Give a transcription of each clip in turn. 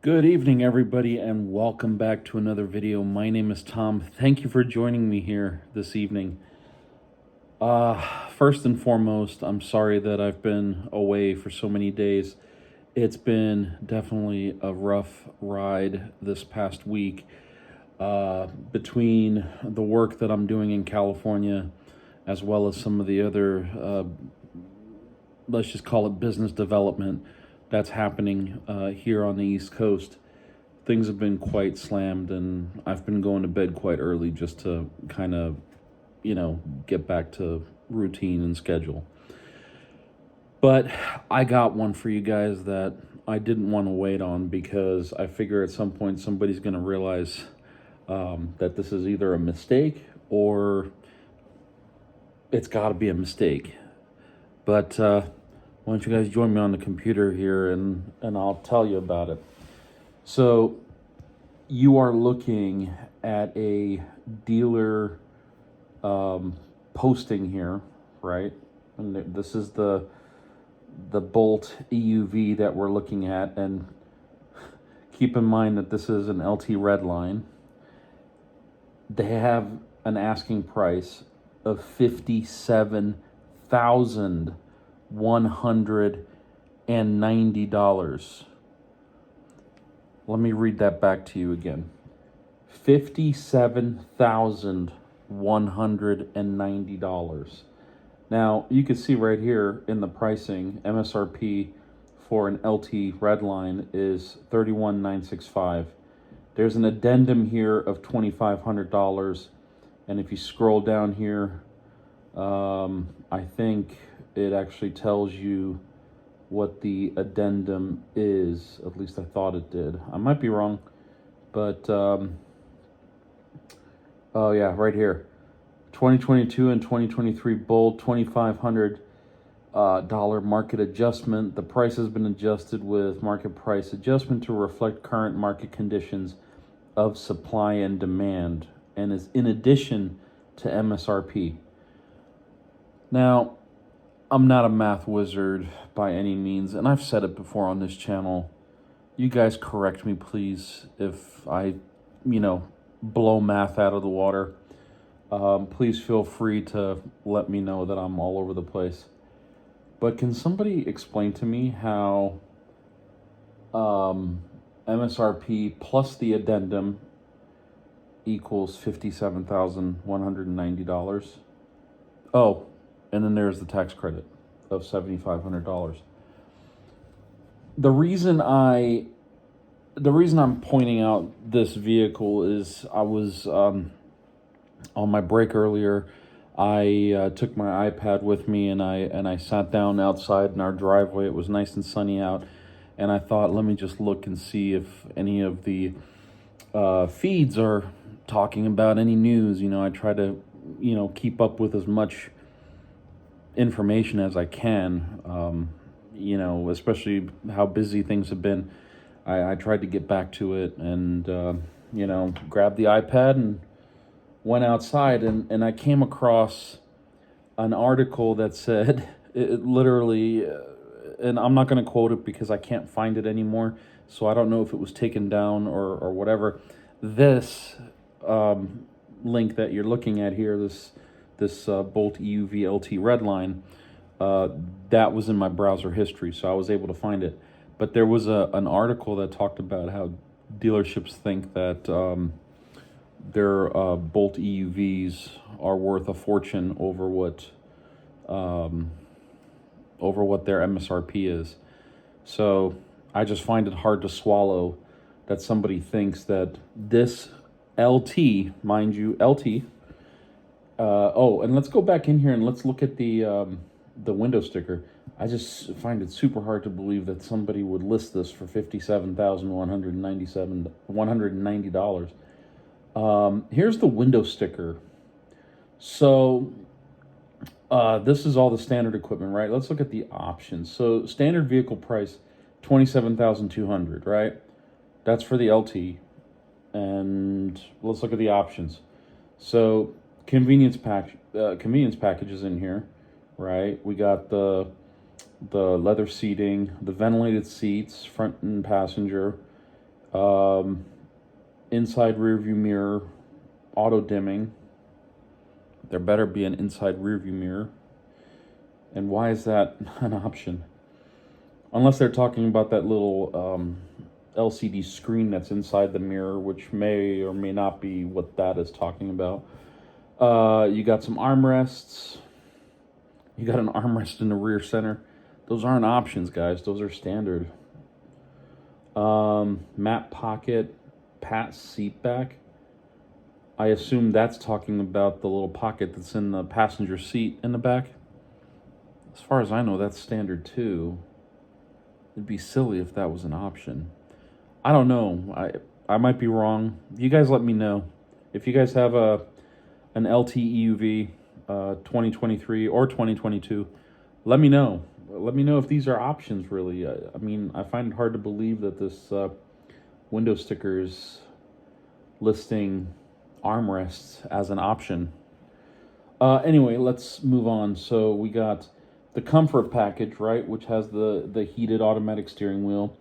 Good evening, everybody, and welcome back to another video. My name is Tom. Thank you for joining me here this evening. First and foremost, I'm sorry that I've been away for so many days. It's been definitely a rough ride this past week. Between the work that I'm doing in California, as well as some of the other, let's just call it business development that's happening here on the East Coast, things have been quite slammed, and I've been going to bed quite early just to kind of, get back to routine and schedule. But I got one for you guys that I didn't want to wait on, because I figure at some point somebody's going to realize that this is either a mistake or it's got to be a mistake. But why don't you guys join me on the computer here and I'll tell you about it. So you are looking at a dealer posting here, right? And this is the Bolt EUV that we're looking at, and keep in mind that this is an LT Redline. They have an asking price of $57,190. Let me read that back to you again. $57,190. Now, you can see right here in the pricing, MSRP for an LT Redline is $31,965. There's an addendum here of $2,500, and if you scroll down here, I think it actually tells you what the addendum is. At least I thought it did. I might be wrong, but oh yeah, right here. 2022 and 2023 Bolt, $2,500 market adjustment. The price has been adjusted with market price adjustment to reflect current market conditions of supply and demand, and is in addition to MSRP. Now, I'm not a math wizard by any means, and I've said it before on this channel. You guys correct me, please, if I, blow math out of the water. Please feel free to let me know that I'm all over the place. But can somebody explain to me how MSRP plus the addendum equals $57,190? Oh, and then there's the tax credit of $7,500. The reason I'm pointing out this vehicle is I was on my break earlier. I took my iPad with me, and I sat down outside in our driveway. It was nice and sunny out, and I thought, let me just look and see if any of the feeds are talking about any news. I try to keep up with as much information as I can, especially how busy things have been. I tried to get back to it, and grabbed the iPad and went outside, and I came across an article that said, it literally, and I'm not going to quote it because I can't find it anymore, so I don't know if it was taken down or whatever. This link that you're looking at here, this Bolt EUV LT Redline, that was in my browser history, so I was able to find it. But there was an article that talked about how dealerships think that their Bolt EUVs are worth a fortune over what their MSRP is. So I just find it hard to swallow that somebody thinks that this LT, mind you, LT. And let's go back in here and let's look at the window sticker. I just find it super hard to believe that somebody would list this for $57,190. Here's the window sticker. So this is all the standard equipment, right? Let's look at the options. So standard vehicle price, $27,200, right? That's for the LT. And let's look at the options. So convenience packages in here, right? We got the leather seating, the ventilated seats, front and passenger, Inside rear view mirror, auto dimming. There better be an inside rear view mirror. And why is that an option? Unless they're talking about that little LCD screen that's inside the mirror, which may or may not be what that is talking about. You got some armrests. You got an armrest in the rear center. Those aren't options, guys. Those are standard. Matte pocket, pat seat back. I assume that's talking about the little pocket that's in the passenger seat in the back. As far as I know, that's standard too. It'd be silly if that was an option. I don't know. I might be wrong. You guys let me know. If you guys have an LT EUV 2023 or 2022, let me know. Let me know if these are options, really. I mean, I find it hard to believe that this window sticker is listing armrests as an option. Anyway, let's move on. So we got the comfort package, right, which has the heated automatic steering wheel.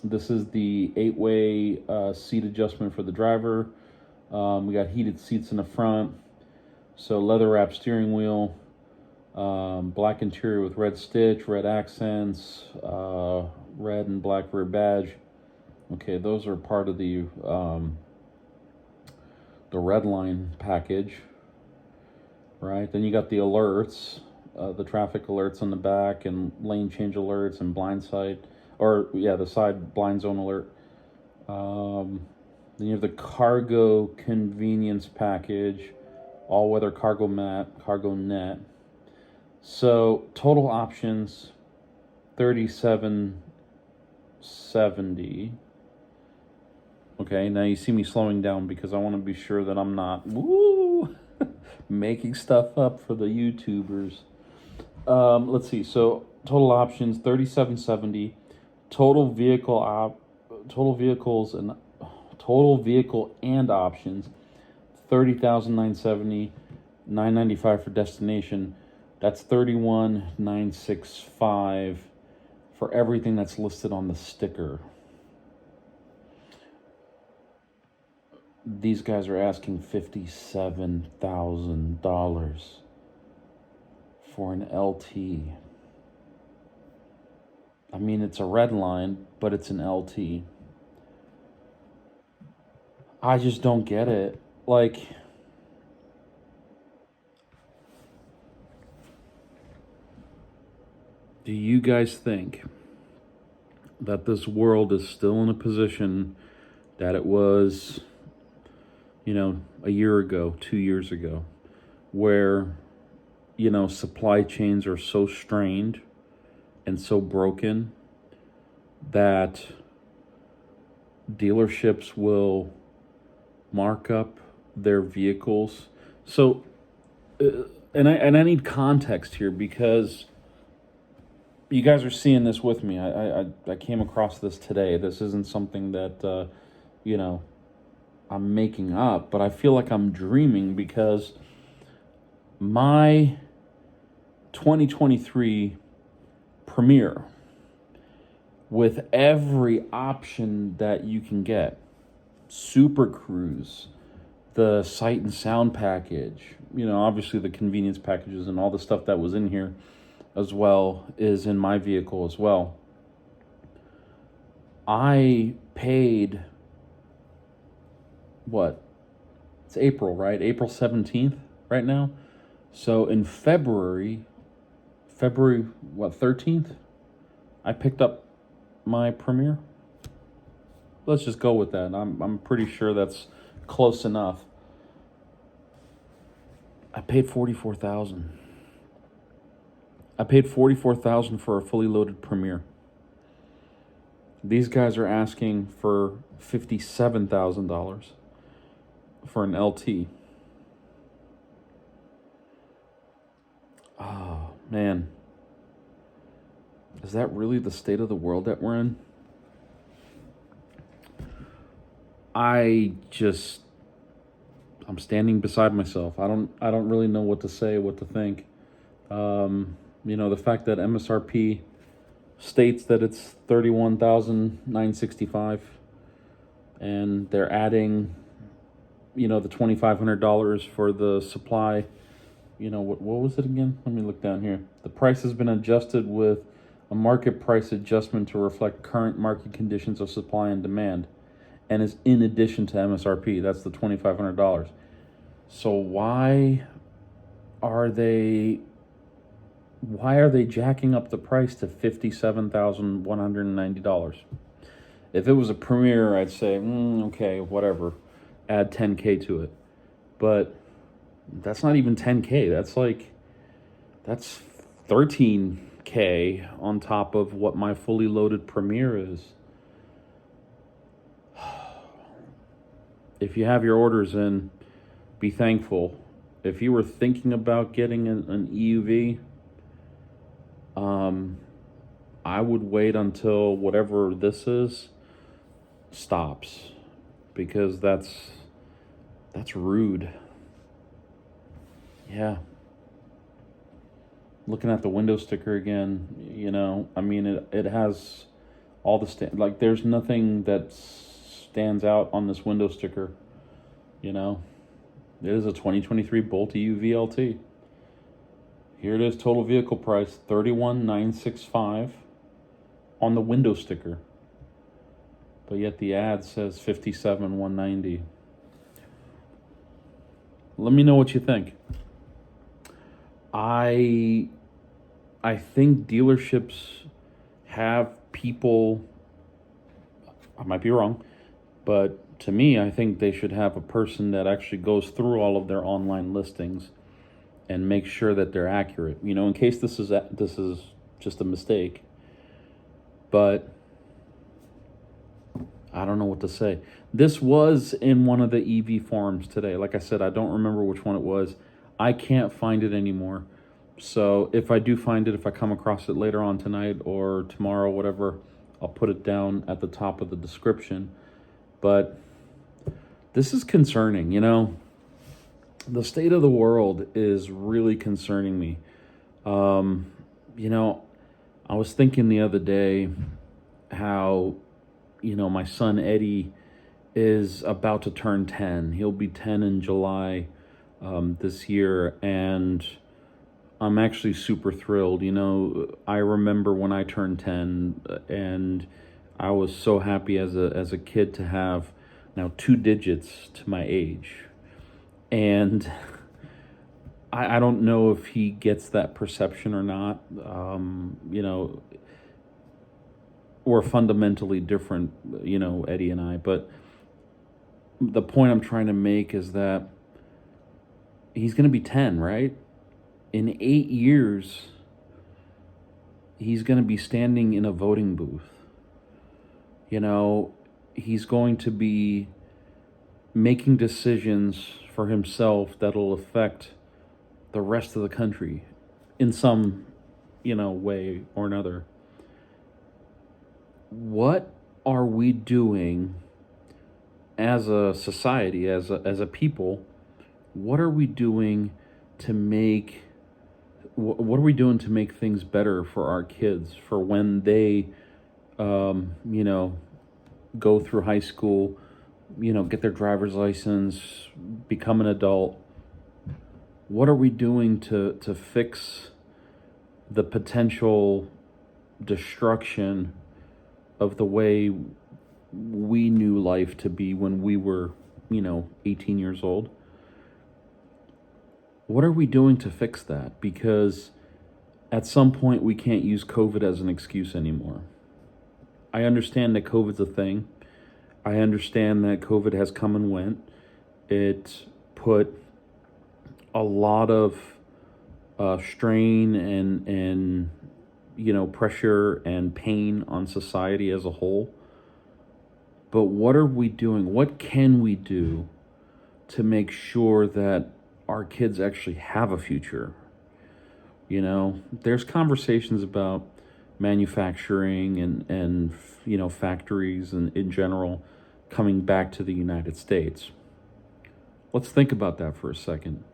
This is the 8-way seat adjustment for the driver. We got heated seats in the front. So leather wrap steering wheel. Black interior with red stitch, red accents, red and black rear badge. Okay, those are part of the Redline package, right? Then you got the alerts, the traffic alerts on the back, and lane change alerts, and blind side, the side blind zone alert. Then you have the cargo convenience package, all-weather cargo mat, cargo net. So total options, $37.70. Okay, now you see me slowing down because I want to be sure that I'm not making stuff up for the YouTubers. Let's see. So total options, $37.70. Total vehicle and options, $30,970. $995 for destination. That's $31,965 for everything that's listed on the sticker. These guys are asking $57,000 for an LT. I mean, it's a Redline, but it's an LT. I just don't get it. Like, do you guys think that this world is still in a position that it was, a year ago, 2 years ago, where, supply chains are so strained and so broken that dealerships will mark up their vehicles? So, and I need context here because you guys are seeing this with me. I came across this today. This isn't something that, I'm making up, but I feel like I'm dreaming because my 2023 Premiere, with every option that you can get, Super Cruise, the Sight and Sound package, obviously the convenience packages and all the stuff that was in here as well is in my vehicle as well. I paid, it's April, right? April 17th right now. So in February 13th, I picked up my Premiere. Let's just go with that. I'm pretty sure that's close enough. I paid $44,000. I paid $44,000 for a fully loaded Premiere. These guys are asking for $57,000 for an LT. Oh, man. Is that really the state of the world that we're in? I'm standing beside myself. I don't really know what to say, what to think. The fact that MSRP states that it's $31,965, and they're adding, the $2,500 for the supply. What was it again? Let me look down here. The price has been adjusted with a market price adjustment to reflect current market conditions of supply and demand, and is in addition to MSRP. That's the $2,500. So why are they jacking up the price to $57,190? If it was a Premier, I'd say, okay, whatever, add $10K to it. But that's not even $10K. That's $13K on top of what my fully loaded Premier is. If you have your orders in, be thankful. If you were thinking about getting an EUV, I would wait until whatever this is stops, because that's rude. Yeah. Looking at the window sticker again, it has all the there's nothing that stands out on this window sticker. It is a 2023 Bolt EUV LT. Here it is, total vehicle price $31,965 on the window sticker, but yet the ad says $57,190. Let me know what you think. I think dealerships have people, I might be wrong, but to me, I think they should have a person that actually goes through all of their online listings and makes sure that they're accurate. In case this is just a mistake. But I don't know what to say. This was in one of the EV forums today. Like I said, I don't remember which one it was. I can't find it anymore. So if I do find it, if I come across it later on tonight or tomorrow, whatever, I'll put it down at the top of the description. But this is concerning, The state of the world is really concerning me. I was thinking the other day how, my son Eddie is about to turn 10. He'll be 10 in July this year, and I'm actually super thrilled. I remember when I turned 10, and I was so happy as a kid to have now 2 digits to my age. And I don't know if he gets that perception or not. We're fundamentally different, Eddie and I. But the point I'm trying to make is that he's going to be 10, right? In 8 years, he's going to be standing in a voting booth. He's going to be making decisions for himself that'll affect the rest of the country in some, way or another. What are we doing as a society, as a people? What are we doing to make things better for our kids, for when they, go through high school, get their driver's license, become an adult? What are we doing to fix the potential destruction of the way we knew life to be when we were, 18 years old? What are we doing to fix that? Because at some point we can't use COVID as an excuse anymore. I understand that COVID's a thing. I understand that COVID has come and went. It put a lot of strain and pressure and pain on society as a whole. But what are we doing? What can we do to make sure that our kids actually have a future? There's conversations about manufacturing and factories and in general coming back to the United States. Let's think about that for a second.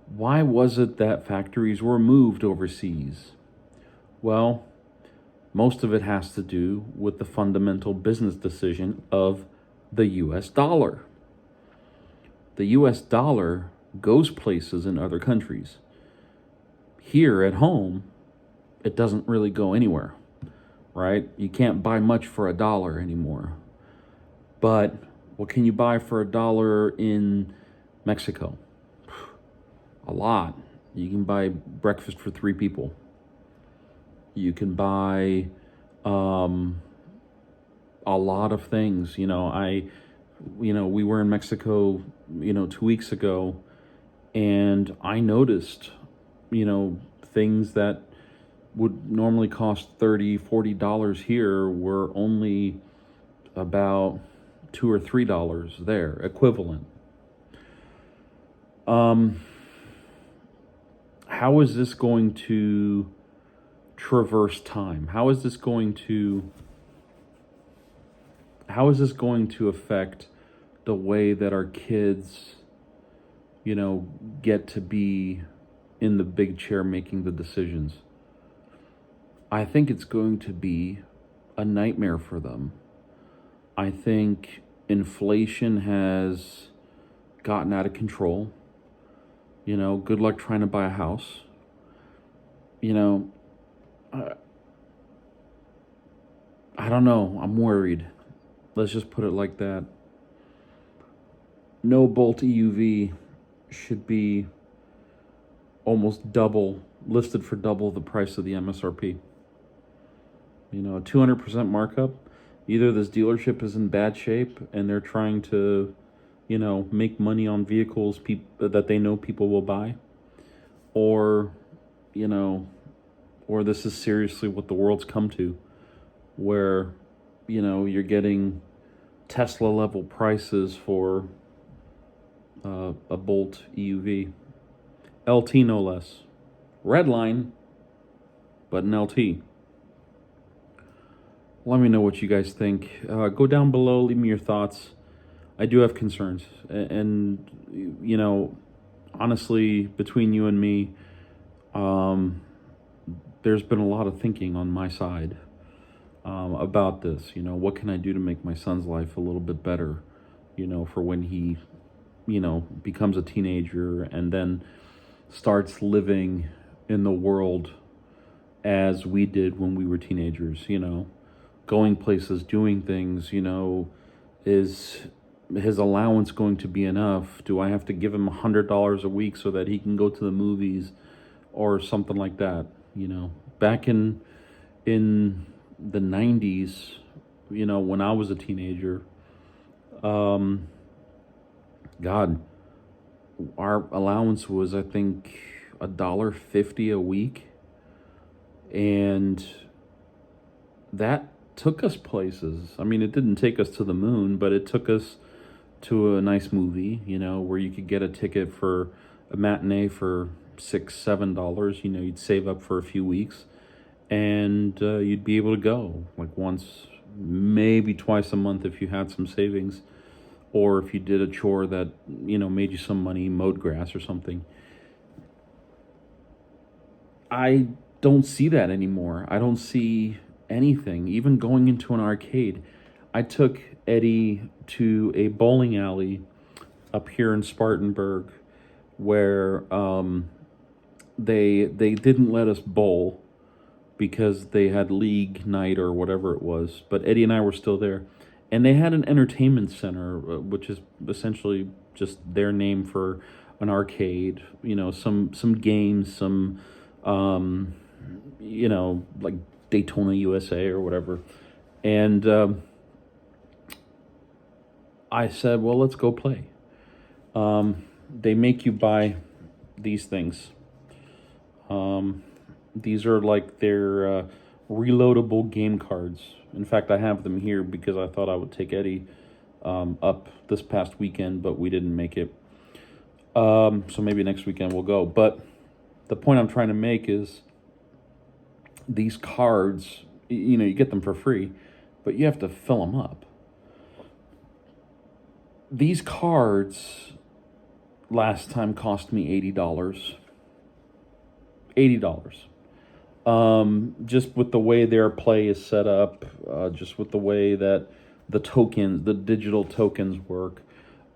Why was it that factories were moved overseas? Well, Most of it has to do with the fundamental business decision of the US dollar. The US dollar goes places in other countries. Here at home, it doesn't really go anywhere, right? You can't buy much for $1 anymore. But what can you buy for $1 in Mexico? A lot. You can buy breakfast for 3 people. You can buy a lot of things. We were in Mexico, 2 weeks ago, and I noticed, things that would normally cost $30, $40 here were only about $2 or $3 there, equivalent. How is this going to traverse time? How is this going to affect the way that our kids, get to be in the big chair making the decisions? I think it's going to be a nightmare for them. I think inflation has gotten out of control. Good luck trying to buy a house. I don't know. I'm worried. Let's just put it like that. No bolt EUV should be almost listed for double the price of the MSRP. A 200% markup. Either this dealership is in bad shape and they're trying to, make money on vehicles that they know people will buy, or this is seriously what the world's come to, where, you're getting Tesla level prices for a Bolt EUV. LT no less. Redline, but an LT. Let me know what you guys think. Go down below, leave me your thoughts. I do have concerns. And honestly, between you and me, there's been a lot of thinking on my side about this. What can I do to make my son's life a little bit better, for when he, becomes a teenager and then starts living in the world as we did when we were teenagers, going places, doing things, is his allowance going to be enough? Do I have to give him $100 a week so that he can go to the movies or something like that? Back in the 90s, when I was a teenager, God, our allowance was, I think, $1.50 a week, and that took us places. I mean, it didn't take us to the moon, but it took us to a nice movie, where you could get a ticket for a matinee for $6, $7. You'd save up for a few weeks, and you'd be able to go like once, maybe twice a month if you had some savings, or if you did a chore that made you some money, mowed grass or something. I don't see that anymore. I don't see anything, even going into an arcade. I took Eddie to a bowling alley up here in Spartanburg where they didn't let us bowl because they had league night or whatever it was, but Eddie and I were still there, and they had an entertainment center, which is essentially just their name for an arcade. Some games, some like Daytona USA or whatever. And I said, well, let's go play. They make you buy these things. These are like their reloadable game cards. In fact, I have them here because I thought I would take Eddie up this past weekend, but we didn't make it. So maybe next weekend we'll go. But the point I'm trying to make is these cards, you get them for free, but you have to fill them up. These cards last time cost me $80. $80. Just with the way their play is set up, just with the way that the digital tokens work.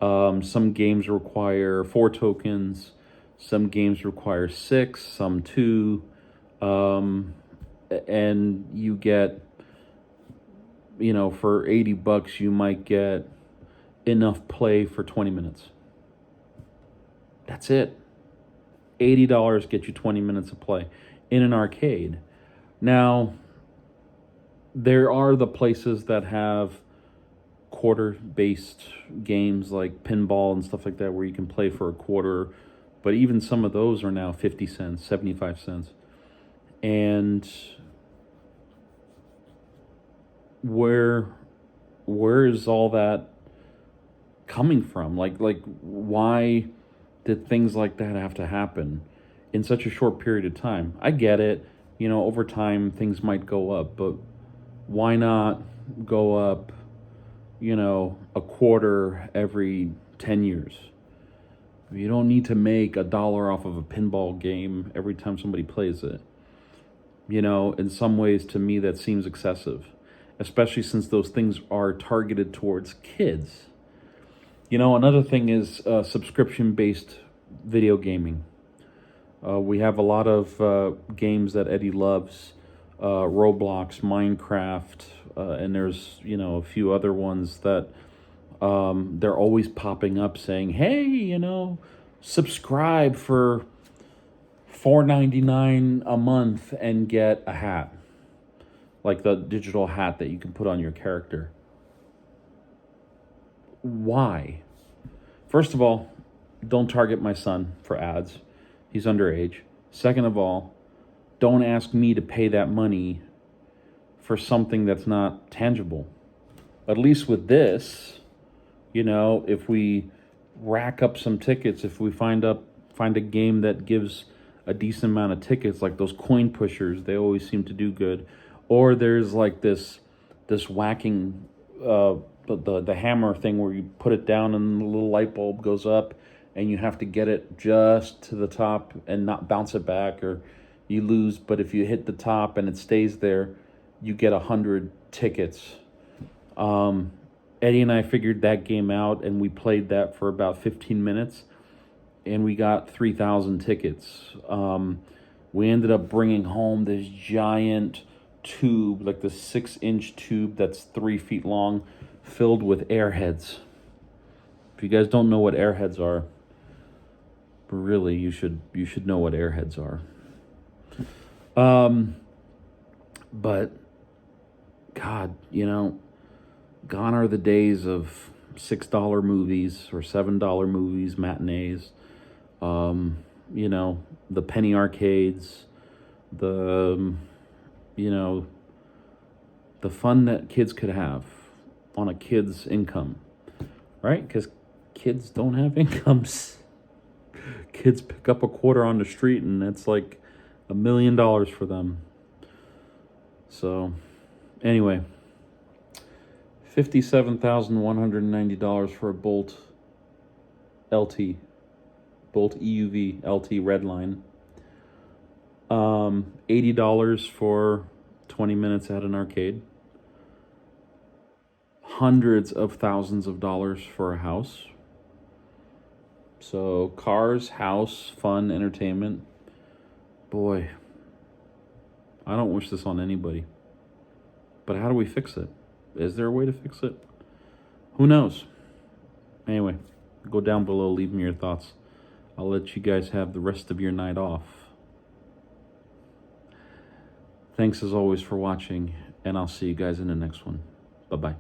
Some games require 4 tokens, some games require 6, some 2, and you get, for $80, you might get enough play for 20 minutes. That's it. $80 gets you 20 minutes of play in an arcade. Now, there are the places that have quarter-based games like pinball and stuff like that where you can play for a quarter, but even some of those are now 50 cents, 75 cents. And where is all that coming from? Like why did things like that have to happen in such a short period of time? I get it, over time things might go up, but why not go up, a quarter every 10 years? You don't need to make $1 off of a pinball game every time somebody plays it. In some ways, to me, that seems excessive, especially since those things are targeted towards kids. Another thing is subscription-based video gaming. We have a lot of games that Eddie loves, Roblox, Minecraft, and there's, a few other ones that they're always popping up saying, hey, subscribe for $4.99 a month and get a hat, like the digital hat that you can put on your character. Why? First of all, don't target my son for ads. He's underage. Second of all, don't ask me to pay that money for something that's not tangible. At least with this, if we rack up some tickets, if we find a game that gives a decent amount of tickets, like those coin pushers, they always seem to do good. Or there's like this whacking, the hammer thing where you put it down and the little light bulb goes up and you have to get it just to the top and not bounce it back, or you lose. But if you hit the top and it stays there, you get 100 tickets. Eddie and I figured that game out, and we played that for about 15 minutes, and we got 3,000 tickets. We ended up bringing home this giant tube, like the 6-inch tube that's 3 feet long, filled with airheads. If you guys don't know what airheads are, really, you should know what airheads are. But God, gone are the days of $6 movies or $7 movies, matinees. The penny arcades, the fun that kids could have on a kid's income, right? Because kids don't have incomes. Kids pick up a quarter on the street and it's like $1 million for them. So, anyway, $57,190 for a Bolt LT, Bolt EUV LT Redline. $80 for 20 minutes at an arcade. Hundreds of thousands of dollars for a house. So cars, house, fun, entertainment. Boy, I don't wish this on anybody. But how do we fix it? Is there a way to fix it? Who knows? Anyway, go down below, leave me your thoughts. I'll let you guys have the rest of your night off. Thanks as always for watching, and I'll see you guys in the next one. Bye-bye.